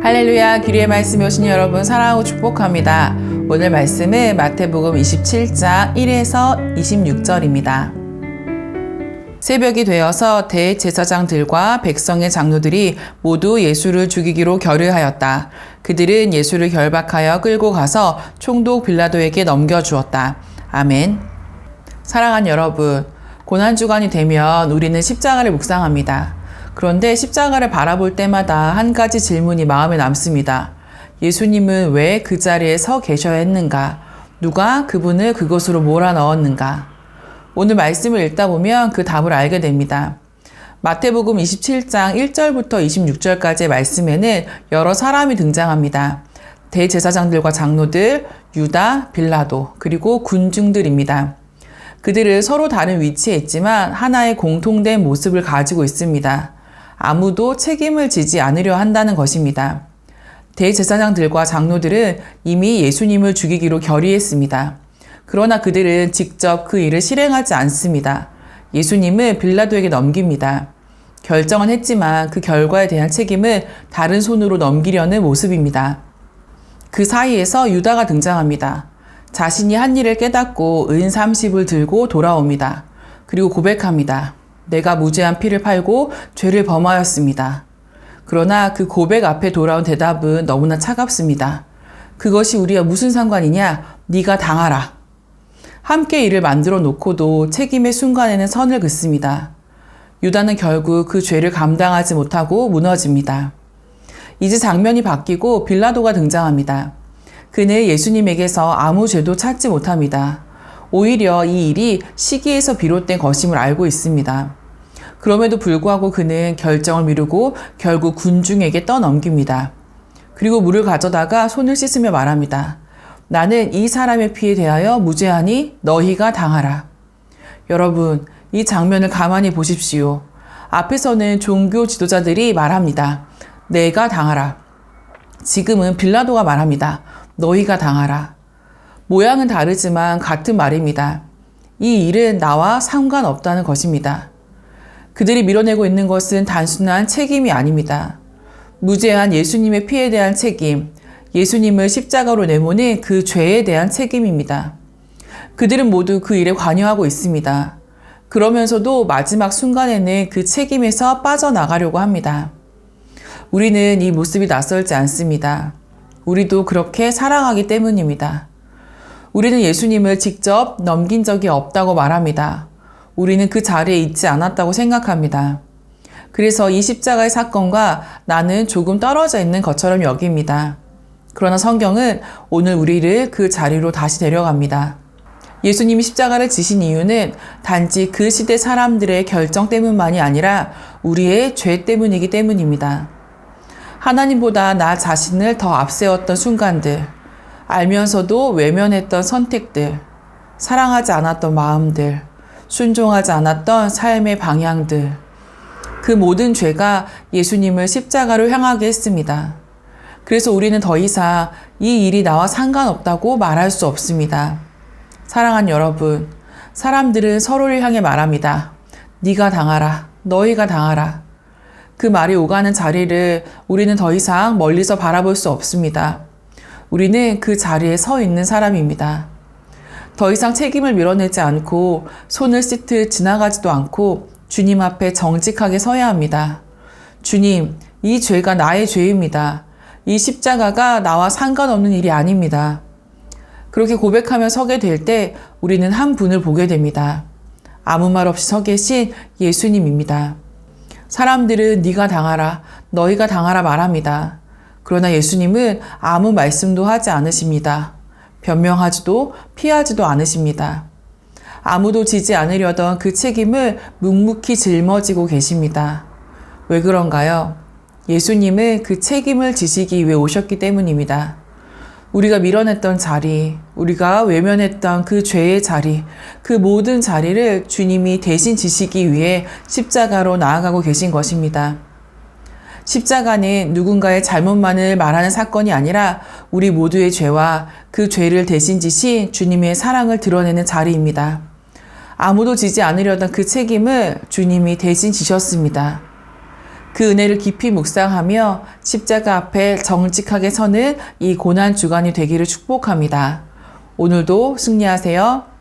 할렐루야, 귀리의 말씀에 오신 여러분 사랑하고 축복합니다. 오늘 말씀은 마태복음 27장 1에서 26절입니다. 새벽이 되어서 대제사장들과 백성의 장로들이 모두 예수를 죽이기로 결의하였다. 그들은 예수를 결박하여 끌고 가서 총독 빌라도에게 넘겨주었다. 아멘. 사랑하는 여러분, 고난주간이 되면 우리는 십자가를 묵상합니다. 그런데 십자가를 바라볼 때마다 한 가지 질문이 마음에 남습니다. 예수님은 왜 그 자리에 서 계셔야 했는가? 누가 그분을 그곳으로 몰아넣었는가? 오늘 말씀을 읽다 보면 그 답을 알게 됩니다. 마태복음 27장 1절부터 26절까지의 말씀에는 여러 사람이 등장합니다. 대제사장들과 장로들, 유다, 빌라도, 그리고 군중들입니다. 그들은 서로 다른 위치에 있지만 하나의 공통된 모습을 가지고 있습니다. 아무도 책임을 지지 않으려 한다는 것입니다. 대제사장들과 장로들은 이미 예수님을 죽이기로 결의했습니다. 그러나 그들은 직접 그 일을 실행하지 않습니다. 예수님을 빌라도에게 넘깁니다. 결정은 했지만 그 결과에 대한 책임을 다른 손으로 넘기려는 모습입니다. 그 사이에서 유다가 등장합니다. 자신이 한 일을 깨닫고 은 30을 들고 돌아옵니다. 그리고 고백합니다. 내가 무죄한 피를 팔고 죄를 범하였습니다. 그러나 그 고백 앞에 돌아온 대답은 너무나 차갑습니다. 그것이 우리와 무슨 상관이냐? 네가 당하라. 함께 일을 만들어 놓고도 책임의 순간에는 선을 긋습니다. 유다는 결국 그 죄를 감당하지 못하고 무너집니다. 이제 장면이 바뀌고 빌라도가 등장합니다. 그는 예수님에게서 아무 죄도 찾지 못합니다. 오히려 이 일이 시기에서 비롯된 것임을 알고 있습니다. 그럼에도 불구하고 그는 결정을 미루고 결국 군중에게 떠넘깁니다. 그리고 물을 가져다가 손을 씻으며 말합니다. 나는 이 사람의 피에 대하여 무죄하니 너희가 당하라. 여러분, 이 장면을 가만히 보십시오. 앞에서는 종교 지도자들이 말합니다. 내가 당하라. 지금은 빌라도가 말합니다. 너희가 당하라. 모양은 다르지만 같은 말입니다. 이 일은 나와 상관없다는 것입니다. 그들이 밀어내고 있는 것은 단순한 책임이 아닙니다. 무죄한 예수님의 피에 대한 책임, 예수님을 십자가로 내모는 그 죄에 대한 책임입니다. 그들은 모두 그 일에 관여하고 있습니다. 그러면서도 마지막 순간에는 그 책임에서 빠져나가려고 합니다. 우리는 이 모습이 낯설지 않습니다. 우리도 그렇게 살아가기 때문입니다. 우리는 예수님을 직접 넘긴 적이 없다고 말합니다. 우리는 그 자리에 있지 않았다고 생각합니다. 그래서 이 십자가의 사건과 나는 조금 떨어져 있는 것처럼 여깁니다. 그러나 성경은 오늘 우리를 그 자리로 다시 데려갑니다. 예수님이 십자가를 지신 이유는 단지 그 시대 사람들의 결정 때문만이 아니라 우리의 죄 때문이기 때문입니다. 하나님보다 나 자신을 더 앞세웠던 순간들, 알면서도 외면했던 선택들, 사랑하지 않았던 마음들, 순종하지 않았던 삶의 방향들, 그 모든 죄가 예수님을 십자가로 향하게 했습니다. 그래서 우리는 더 이상 이 일이 나와 상관없다고 말할 수 없습니다. 사랑하는 여러분, 사람들은 서로를 향해 말합니다. 네가 당하라, 너희가 당하라. 그 말이 오가는 자리를 우리는 더 이상 멀리서 바라볼 수 없습니다. 우리는 그 자리에 서 있는 사람입니다. 더 이상 책임을 밀어내지 않고 손을 씻듯 지나가지도 않고 주님 앞에 정직하게 서야 합니다. 주님, 이 죄가 나의 죄입니다. 이 십자가가 나와 상관없는 일이 아닙니다. 그렇게 고백하며 서게 될 때 우리는 한 분을 보게 됩니다. 아무 말 없이 서 계신 예수님입니다. 사람들은 네가 당하라, 너희가 당하라 말합니다. 그러나 예수님은 아무 말씀도 하지 않으십니다. 변명하지도 피하지도 않으십니다. 아무도 지지 않으려던 그 책임을 묵묵히 짊어지고 계십니다. 왜 그런가요? 예수님은 그 책임을 지시기 위해 오셨기 때문입니다. 우리가 밀어냈던 자리, 우리가 외면했던 그 죄의 자리, 그 모든 자리를 주님이 대신 지시기 위해 십자가로 나아가고 계신 것입니다. 십자가는 누군가의 잘못만을 말하는 사건이 아니라 우리 모두의 죄와 그 죄를 대신 지신 주님의 사랑을 드러내는 자리입니다. 아무도 지지 않으려던 그 책임을 주님이 대신 지셨습니다. 그 은혜를 깊이 묵상하며 십자가 앞에 정직하게 서는 이 고난 주간이 되기를 축복합니다. 오늘도 승리하세요.